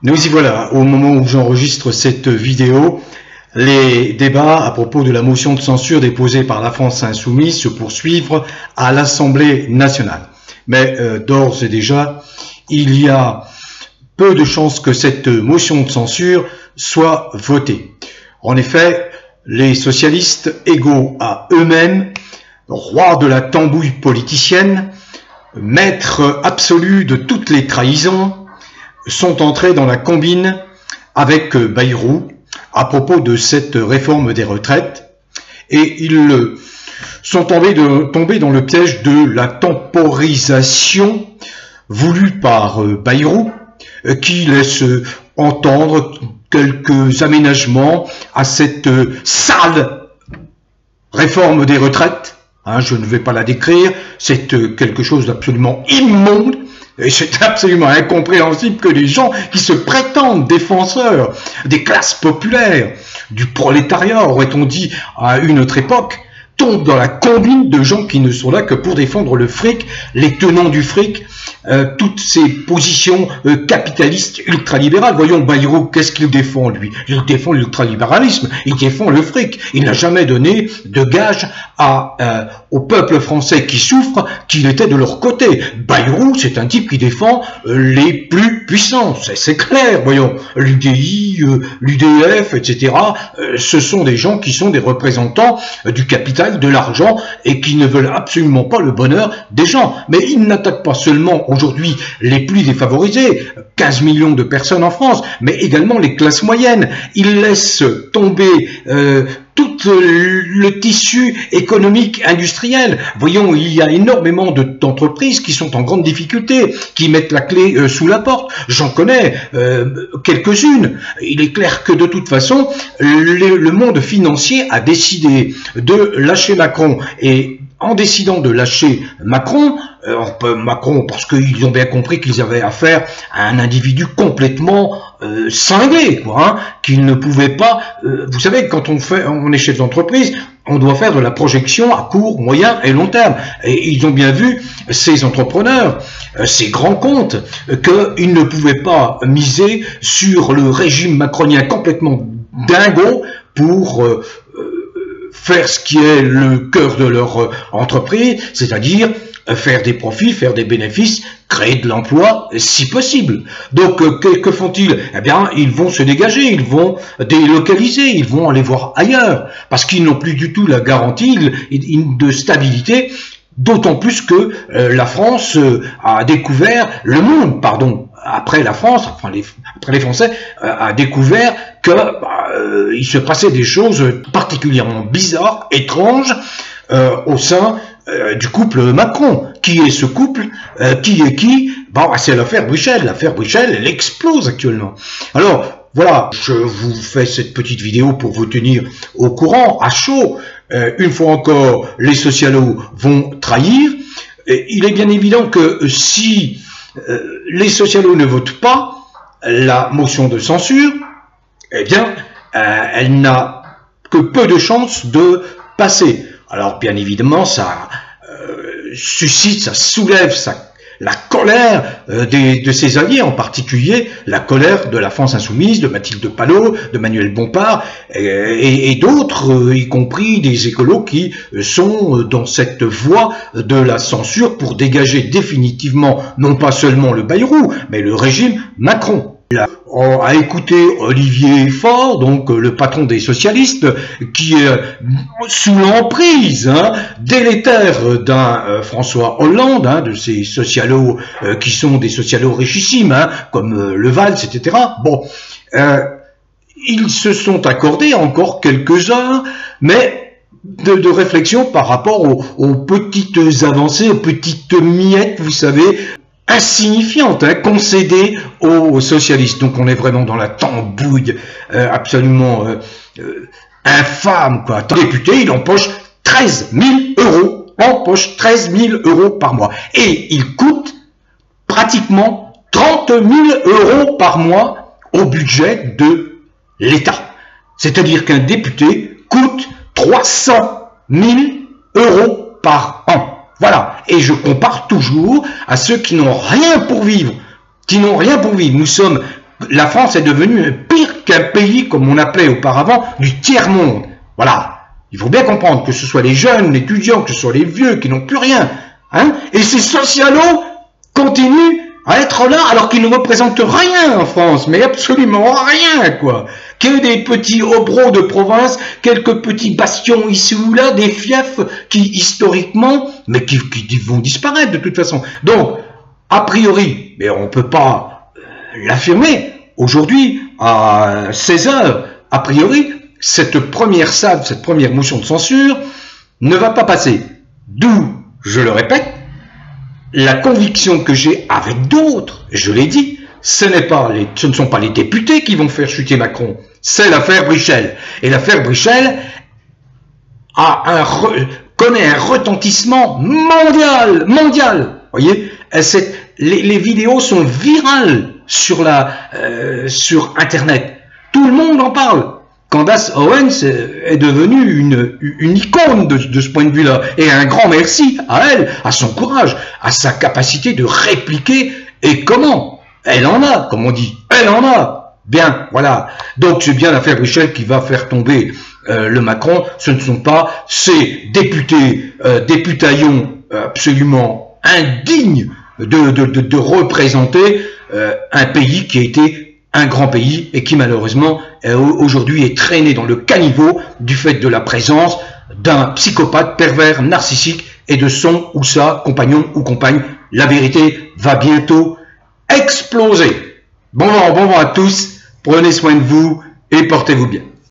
Nous y voilà, au moment où j'enregistre cette vidéo, les débats à propos de la motion de censure déposée par la France insoumise se poursuivent à l'Assemblée nationale. Mais d'ores et déjà, il y a peu de chances que cette motion de censure soit votée. En effet, les socialistes, égaux à eux-mêmes, rois de la tambouille politicienne, maîtres absolus de toutes les trahisons, sont entrés dans la combine avec Bayrou à propos de cette réforme des retraites, et ils sont tombés dans le piège de la temporisation voulue par Bayrou, qui laisse entendre quelques aménagements à cette sale réforme des retraites. Je ne vais pas la décrire, c'est quelque chose d'absolument immonde, et c'est absolument incompréhensible que les gens qui se prétendent défenseurs des classes populaires, du prolétariat, aurait-on dit à une autre époque, tombent dans la combine de gens qui ne sont là que pour défendre le fric, les tenants du fric, toutes ces positions capitalistes ultralibérales. Voyons Bayrou, qu'est-ce qu'il défend lui? Il défend l'ultralibéralisme, il défend le fric. Il n'a jamais donné de gage au peuple français qui souffre qu'il était de leur côté. Bayrou, c'est un type qui défend les plus puissants, c'est clair. Voyons, l'UDI, l'UDF, etc. Ce sont des gens qui sont des représentants du capital, de l'argent, et qui ne veulent absolument pas le bonheur des gens. Mais ils n'attaquent pas seulement aujourd'hui les plus défavorisés, 15 millions de personnes en France, mais également les classes moyennes. Ils laissent tomber tout le tissu économique industriel. Voyons, il y a énormément d'entreprises qui sont en grande difficulté, qui mettent la clé sous la porte. J'en connais quelques-unes. Il est clair que de toute façon, le monde financier a décidé de lâcher Macron, et en décidant de lâcher Macron, parce qu'ils ont bien compris qu'ils avaient affaire à un individu complètement cinglé, qu'il ne pouvait pas... vous savez, quand on est chef d'entreprise, on doit faire de la projection à court, moyen et long terme. Et ils ont bien vu, ces entrepreneurs, ces grands comptes, qu'ils ne pouvaient pas miser sur le régime macronien complètement dingo pour... faire ce qui est le cœur de leur entreprise, c'est-à-dire faire des profits, faire des bénéfices, créer de l'emploi, si possible. Donc, que font-ils? Eh bien, ils vont se dégager, ils vont délocaliser, ils vont aller voir ailleurs, parce qu'ils n'ont plus du tout la garantie de stabilité, d'autant plus que la France a découvert, le monde, pardon, après la France, enfin après les Français, a découvert que il se passait des choses particulièrement bizarres, étranges, au sein du couple Macron. Qui est ce couple? Qui est qui? C'est l'affaire Bruxelles. L'affaire Bruxelles, elle explose actuellement. Alors, voilà, je vous fais cette petite vidéo pour vous tenir au courant, à chaud. Une fois encore, les socialos vont trahir. Il est bien évident que si les socialos ne votent pas la motion de censure, eh bien, elle n'a que peu de chances de passer. Alors, bien évidemment, ça suscite, ça soulève la colère de ses alliés, en particulier la colère de la France insoumise, de Mathilde Panot, de Manuel Bompard, et d'autres, y compris des écolos qui sont dans cette voie de la censure pour dégager définitivement, non pas seulement le Bayrou, mais le régime Macron. On a écouté Olivier Faure, donc le patron des socialistes, qui est sous l'emprise délétère d'un François Hollande, de ces socialos qui sont des socialos richissimes, comme le Valls, etc. Bon, ils se sont accordés encore quelques heures, mais de réflexion par rapport aux petites avancées, aux petites miettes, vous savez, insignifiante, concédée aux socialistes. Donc on est vraiment dans la tambouille absolument infâme, quoi. Un député, il empoche 13 000 €, par mois. Et il coûte pratiquement 30 000 € par mois au budget de l'État. C'est-à-dire qu'un député coûte 300 000 € par an. Voilà, et je compare toujours à ceux qui n'ont rien pour vivre, Nous sommes la France est devenue pire qu'un pays, comme on appelait auparavant, du tiers-monde. Voilà. Il faut bien comprendre que ce soit les jeunes, les étudiants, que ce soit les vieux qui n'ont plus rien. Hein, et ces socialos continuent à être là alors qu'ils ne représentent rien en France, mais absolument rien, quoi. Que des petits hobereaux de province, quelques petits bastions ici ou là, des fiefs qui, historiquement, mais qui vont disparaître de toute façon. Donc, a priori, mais on ne peut pas l'affirmer, aujourd'hui, à 16 h, a priori, cette première salve, cette première motion de censure ne va pas passer. D'où, je le répète, la conviction que j'ai avec d'autres, je l'ai dit, ce ne sont pas les députés qui vont faire chuter Macron, c'est l'affaire Brichel. Et l'affaire Brichel connaît un retentissement mondial. Voyez, les vidéos sont virales sur Internet. Tout le monde en parle. Candace Owens est devenue une icône de ce point de vue-là. Et un grand merci à elle, à son courage, à sa capacité de répliquer. Et comment? Elle en a, comme on dit. Elle en a. Bien, voilà. Donc c'est bien l'affaire Brichel qui va faire tomber le Macron. Ce ne sont pas ces députaillons absolument indignes de représenter un pays qui a été un grand pays et qui malheureusement aujourd'hui est traîné dans le caniveau du fait de la présence d'un psychopathe pervers narcissique et de son ou sa compagnon ou compagne. La vérité va bientôt exploser. Bon vent à tous, prenez soin de vous et portez-vous bien.